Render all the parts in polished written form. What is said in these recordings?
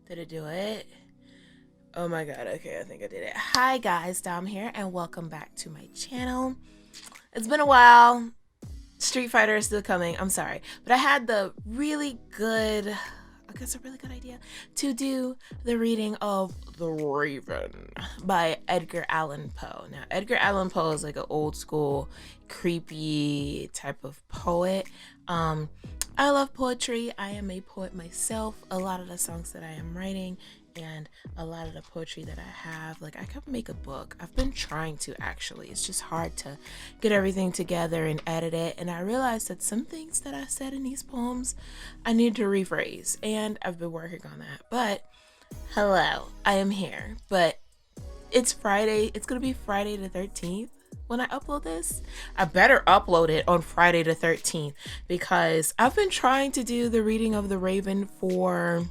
Did it do it? Oh my god, okay, I think I did it. Hi guys, Dom here, and welcome back to my channel. It's been a while. Street Fighter is still coming, I'm sorry. But I had the really good, a really good idea to do the reading of The Raven by Edgar Allan Poe. Now, Edgar Allan Poe is like an old school, creepy type of poet. I love poetry. I am a poet myself. A lot of the songs that I am writing and a lot of the poetry that I have, like I could make a book. I've been trying to actually. It's just hard to get everything together and edit it. And I realized that some things that I said in these poems, I need to rephrase. And I've been working on that. But hello, I am here. But it's Friday. It's going to be Friday the 13th. When I upload this, I better upload it on Friday the 13th because I've been trying to do the reading of The Raven for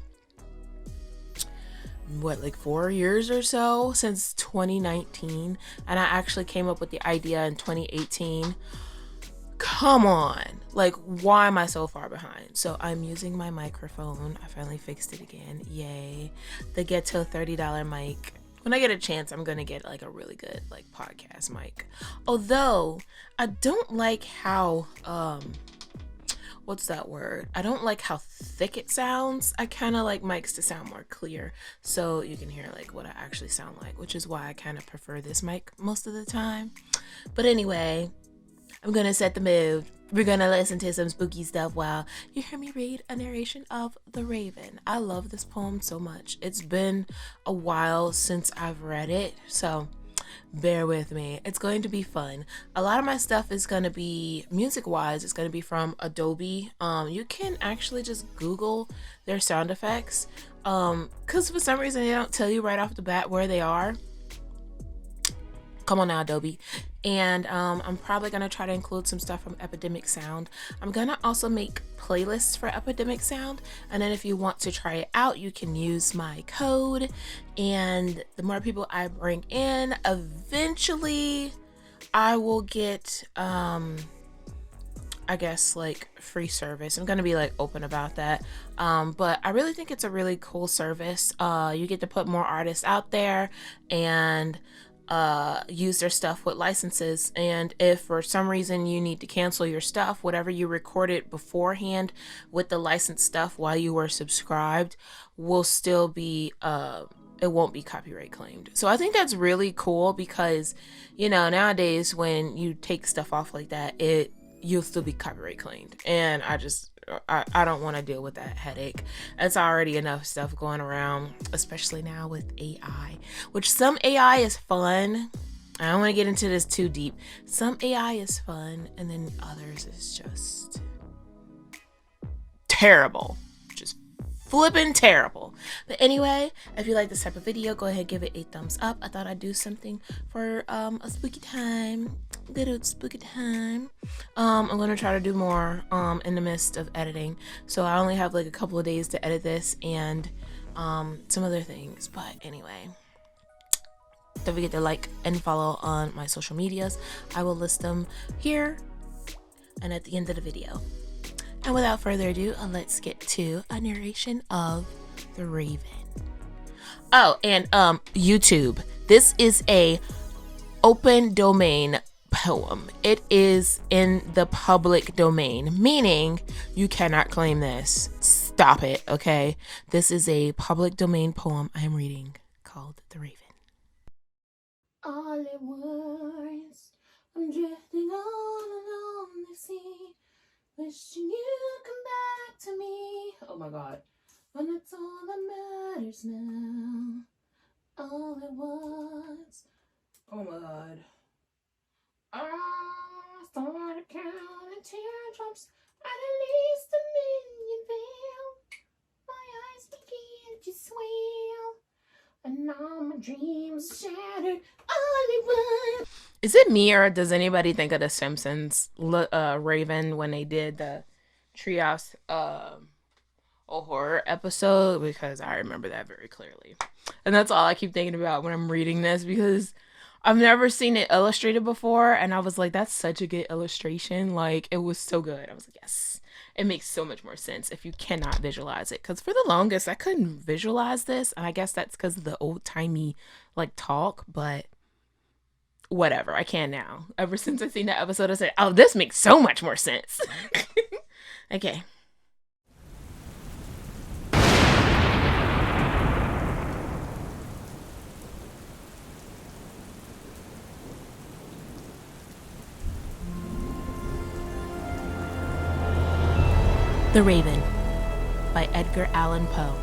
like 4 years or so, since 2019, and I actually came up with the idea in 2018. Come on, like why am I so far behind? So I'm using my microphone. I finally fixed it again, yay. The Ghetto $30 mic. When I get a chance, I'm gonna get like a really good like podcast mic. Although I don't like how what's that word? I don't like how thick it sounds. I kind of like mics to sound more clear so you can hear like what I actually sound like, which is why I kind of prefer this mic most of the time. But anyway, I'm gonna set the mood. We're gonna listen to some spooky stuff while you hear me read a narration of The Raven. I love this poem so much. It's been a while since I've read it, so bear with me. It's going to be fun. A lot of my stuff is going to be music wise. It's going to be from Adobe. You can actually just Google their sound effects because for some reason they don't tell you right off the bat where they are. Come on now, Adobe. And I'm probably going to try to include some stuff from Epidemic Sound. I'm going to also make playlists for Epidemic Sound. And then if you want to try it out, you can use my code. And the more people I bring in, eventually I will get, I guess, like free service. I'm going to be like open about that. But I really think it's a really cool service. You get to put more artists out there and use their stuff with licenses, and if for some reason you need to cancel your stuff, whatever you recorded beforehand with the licensed stuff while you were subscribed will still be it won't be copyright claimed. So I think that's really cool because, you know, nowadays when you take stuff off like that, you'll still be copyright claimed, and I don't want to deal with that headache. It's already enough stuff going around, especially now with AI, which some AI is fun. I don't want to get into this too deep. Some AI is fun, and then others is just terrible. Just flipping terrible. But anyway, if you like this type of video, go ahead and give it a thumbs up. I thought I'd do something for a spooky time. Good old spooky time. I'm gonna try to do more in the midst of editing, so I only have like a couple of days to edit this and some other things. But anyway, don't forget to like and follow on my social medias. I will list them here and at the end of the video. And without further ado, let's get to a narration of The Raven. Oh, and YouTube, this is a open domain poem. It is in the public domain, meaning you cannot claim this. Stop it, okay? This is a public domain poem I'm reading called The Raven. All at once, I'm drifting all along the sea, wishing you'd come back to me. Oh my god. And that's all that matters now. All at once. Oh my god. I started counting teardrops at least 1,000,000 veil. My eyes began to swell, and now my dreams shattered all at once. Is it me, or does anybody think of The Simpsons Raven when they did the Treehouse a horror episode? Because I remember that very clearly. And that's all I keep thinking about when I'm reading this, because I've never seen it illustrated before, and I was like, that's such a good illustration. Like, it was so good. I was like, yes. It makes so much more sense if you cannot visualize it. Because for the longest, I couldn't visualize this. And I guess that's because of the old-timey, like, talk. But whatever, I can now. Ever since I seen that episode, I said, oh, this makes so much more sense. Okay. The Raven by Edgar Allan Poe.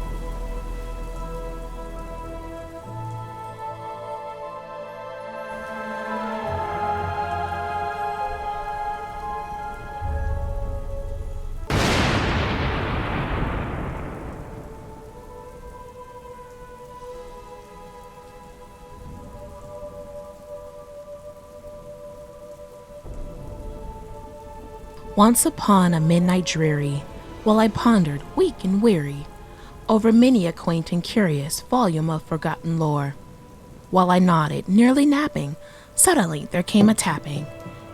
Once upon a midnight dreary, while I pondered, weak and weary, over many a quaint and curious volume of forgotten lore. While I nodded, nearly napping, suddenly there came a tapping,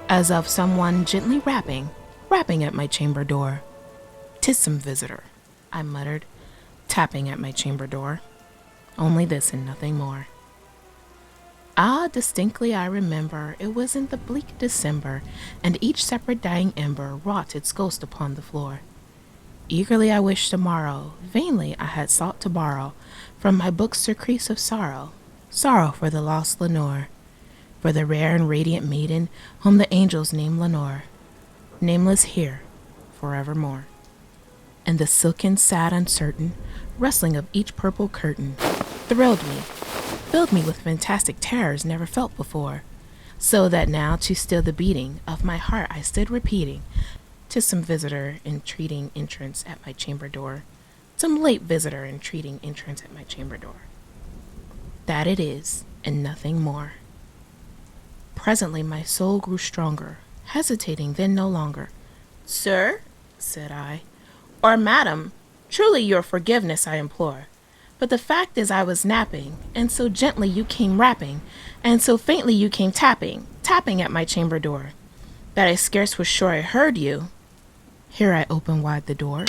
as of someone gently rapping at my chamber door. "'Tis some visitor," I muttered, tapping at my chamber door. Only this and nothing more. Ah, distinctly I remember, it was in the bleak December, and each separate dying ember wrought its ghost upon the floor. Eagerly I wished tomorrow, vainly I had sought to borrow from my book's surcease of sorrow, sorrow for the lost Lenore, for the rare and radiant maiden whom the angels name Lenore, nameless here forevermore. And the silken, sad, uncertain rustling of each purple curtain thrilled me, filled me with fantastic terrors never felt before, so that now to still the beating of my heart I stood repeating, "'Tis some visitor entreating entrance at my chamber door, some late visitor entreating entrance at my chamber door. That it is, and nothing more." Presently my soul grew stronger, hesitating then no longer. "Sir," said I, "or madam, truly your forgiveness I implore. But the fact is I was napping, and so gently you came rapping, and so faintly you came tapping at my chamber door, that I scarce was sure I heard you." Here I opened wide the door.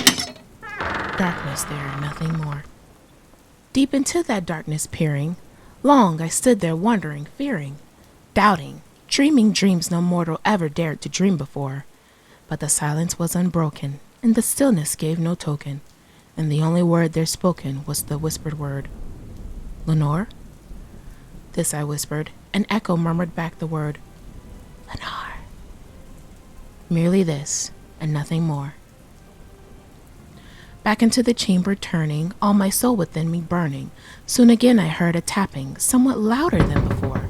Darkness there, nothing more. Deep into that darkness peering, long I stood there wondering, fearing, doubting, dreaming dreams no mortal ever dared to dream before. But the silence was unbroken, and the stillness gave no token, and the only word there spoken was the whispered word, "Lenore?" This I whispered, and echo murmured back the word, "Lenore." Merely this, and nothing more. Back into the chamber turning, all my soul within me burning, soon again I heard a tapping, somewhat louder than before.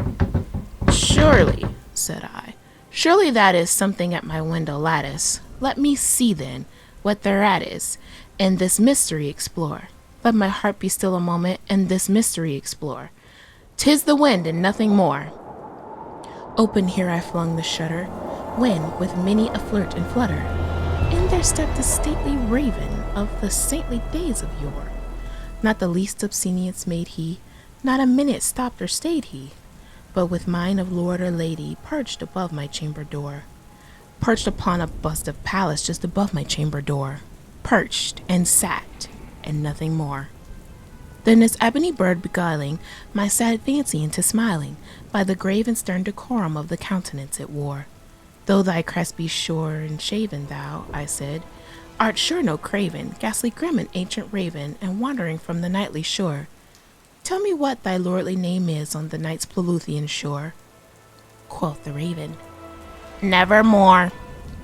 "Surely," said I, "surely that is something at my window lattice. Let me see, then, what thereat is, and this mystery explore. Let my heart be still a moment, and this mystery explore. 'Tis the wind, and nothing more." Open here I flung the shutter, when, with many a flirt and flutter, in there stepped a stately raven of the saintly days of yore. Not the least obscenence made he, not a minute stopped or stayed he, but with mine of lord or lady perched above my chamber door, perched upon a bust of Pallas just above my chamber door, perched and sat, and nothing more. Then this ebony bird beguiling my sad fancy into smiling, by the grave and stern decorum of the countenance it wore. "Though thy crest be sure and shaven, thou," I said, "art sure no craven, ghastly grim and ancient raven, and wandering from the nightly shore. Tell me what thy lordly name is on the night's Pluthian shore." Quoth the raven, "Nevermore."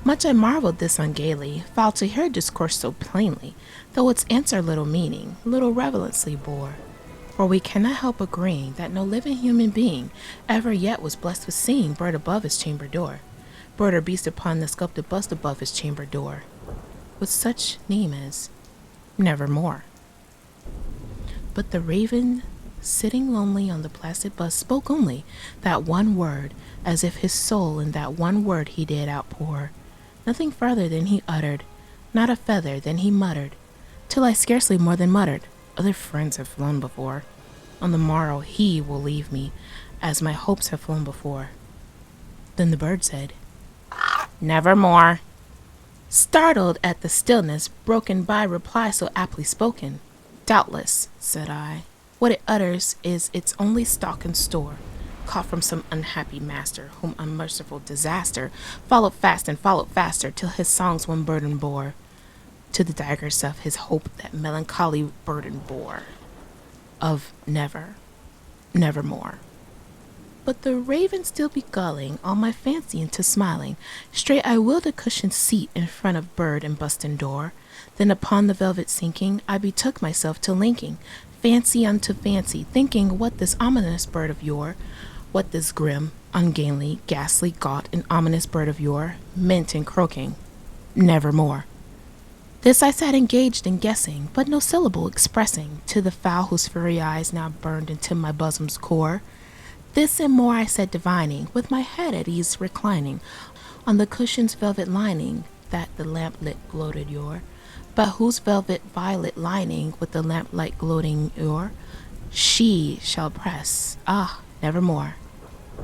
Much I marveled this ungaily, foul to hear discourse so plainly, though its answer little meaning, little relevancy bore. For we cannot help agreeing that no living human being ever yet was blessed with seeing bird above his chamber door, bird or beast upon the sculpted bust above his chamber door, with such name as Nevermore. But the raven, sitting lonely on the placid bust, spoke only that one word, as if his soul in that one word he did outpour. Nothing further than he uttered, not a feather than he muttered, till I scarcely more than muttered, "Other friends have flown before. On the morrow he will leave me, as my hopes have flown before." Then the bird said, "Nevermore." startled at the stillness broken by reply so aptly spoken. Doubtless, said I, what it utters is its only stock and store, caught from some unhappy master, whom unmerciful disaster followed fast and followed faster, till his songs one burden bore, to the dagger self his hope that melancholy burden bore, of nevermore. But the raven still beguiling all my fancy into smiling, straight I willed a cushioned seat in front of bird and bustin' door. Then upon the velvet sinking, I betook myself to linking fancy unto fancy, thinking what this ominous bird of yore, what this grim, ungainly, ghastly, gaunt, and ominous bird of yore meant in croaking, nevermore. This I sat engaged in guessing, but no syllable expressing to the fowl whose furry eyes now burned into my bosom's core. This and more I said divining, with my head at ease reclining on the cushion's velvet lining that the lamplit gloated o'er, but whose velvet violet lining with the lamplight gloating o'er, she shall press, nevermore.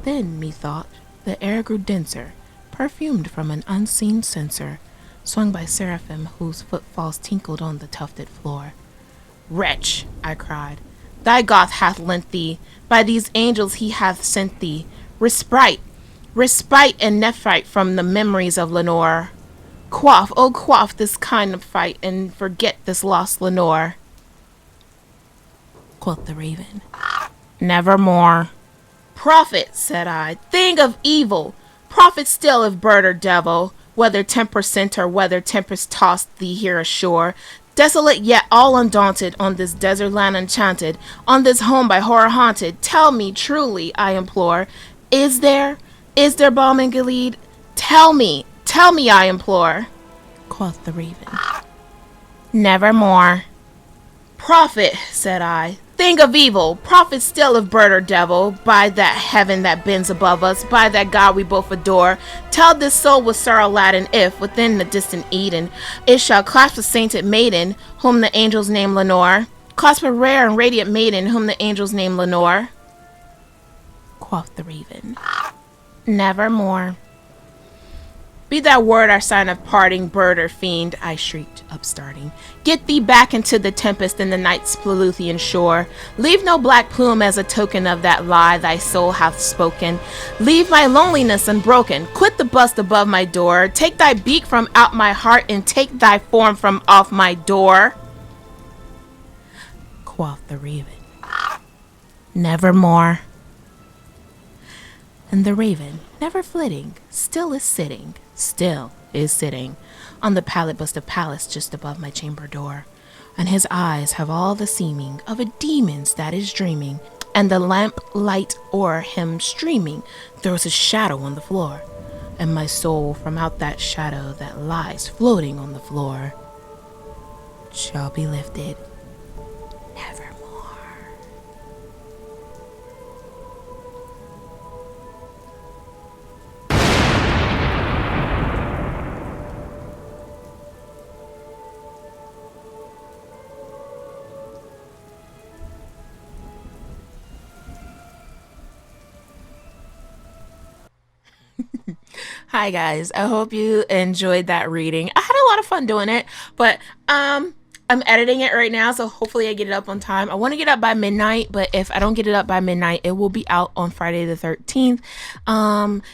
Then, methought, the air grew denser, perfumed from an unseen censer, swung by seraphim whose footfalls tinkled on the tufted floor. Wretch, I cried, thy God hath lent thee, by these angels he hath sent thee, respite and nephrite from the memories of Lenore. Quaff, oh quaff this kind of fight, and forget this lost Lenore. Quoth the raven, nevermore. Prophet, said I, thing of evil, prophet still if bird or devil, whether temper sent or whether tempest tossed thee here ashore, desolate yet all undaunted, on this desert land enchanted, on this home by horror haunted, tell me truly, I implore, is there balm in Gilead? Tell me, I implore. Quoth the raven, nevermore. Prophet, said I, thing of evil, prophet still of bird or devil, by that heaven that bends above us, by that God we both adore, tell this soul with Sir Aladdin if, within the distant Eden, it shall clasp a sainted maiden, whom the angels name Lenore, clasp a rare and radiant maiden, whom the angels name Lenore. Quoth the raven, nevermore. Be that word our sign of parting, bird or fiend, I shrieked, upstarting. Get thee back into the tempest in the night's Pluthian shore. Leave no black plume as a token of that lie thy soul hath spoken. Leave my loneliness unbroken. Quit the bust above my door. Take thy beak from out my heart and take thy form from off my door. Quoth the raven, nevermore. And the raven, never flitting, still is sitting on the pallet bust of palace just above my chamber door, and his eyes have all the seeming of a demon's that is dreaming, and the lamp light o'er him streaming throws a shadow on the floor, and my soul from out that shadow that lies floating on the floor shall be lifted nevermore. Hi guys, I hope you enjoyed that reading. I had a lot of fun doing it, but I'm editing it right now, so hopefully I get it up on time. I want to get up by midnight, but if I don't get it up by midnight, it will be out on Friday the 13th.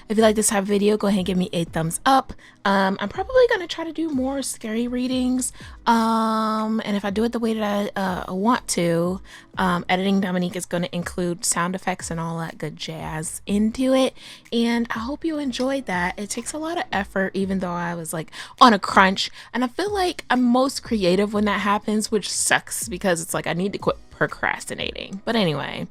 If you like this type of video, go ahead and give me a thumbs up. I'm probably going to try to do more scary readings. And if I do it the way that I want to, editing Dominique is going to include sound effects and all that good jazz into it. And I hope you enjoyed that. It takes a lot of effort, even though I was like on a crunch. And I feel like I'm most creative when that happens, which sucks because it's like I need to quit procrastinating. But anyway,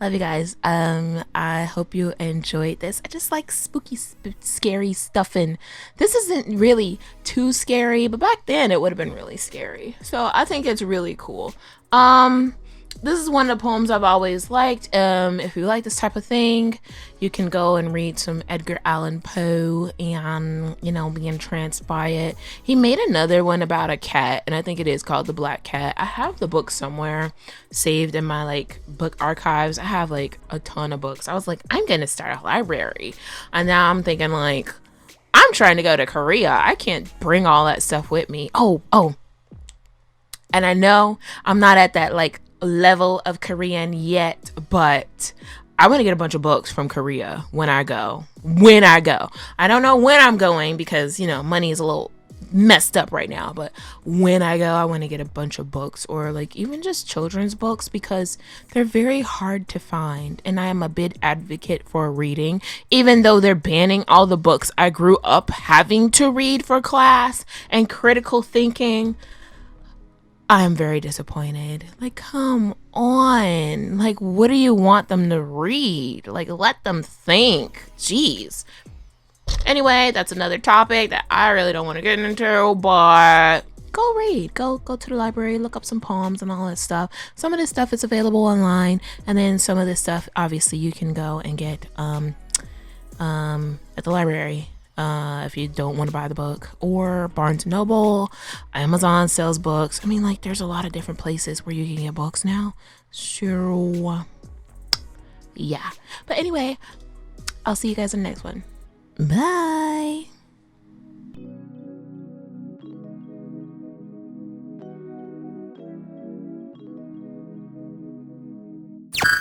love you guys. I hope you enjoyed this. I just like spooky, scary stuff, and this isn't really too scary, but back then it would have been really scary. So I think it's really cool. This is one of the poems I've always liked. If you like this type of thing, you can go and read some Edgar Allan Poe and, you know, be entranced by it. He made another one about a cat, and I think it is called The Black Cat. I have the book somewhere saved in my like book archives. I have like a ton of books. I was like, I'm gonna start a library, and now I'm thinking like, I'm trying to go to Korea. I can't bring all that stuff with me. Oh, and I know I'm not at that like level of Korean yet, but I want to get a bunch of books from Korea when I go. I don't know when I'm going because, you know, money is a little messed up right now, but when I go, I want to get a bunch of books, or like even just children's books, because they're very hard to find, and I am a big advocate for reading. Even though they're banning all the books I grew up having to read for class and critical thinking, I am very disappointed. Like, come on. Like, what do you want them to read? Like, let them think. Jeez. Anyway, that's another topic that I really don't want to get into, but go read. Go to the library, look up some poems and all that stuff. Some of this stuff is available online, and then some of this stuff, obviously, you can go and get at the library. If you don't want to buy the book, or Barnes & Noble, Amazon sells books. I mean, like, there's a lot of different places where you can get books now. So, yeah. But anyway, I'll see you guys in the next one. Bye.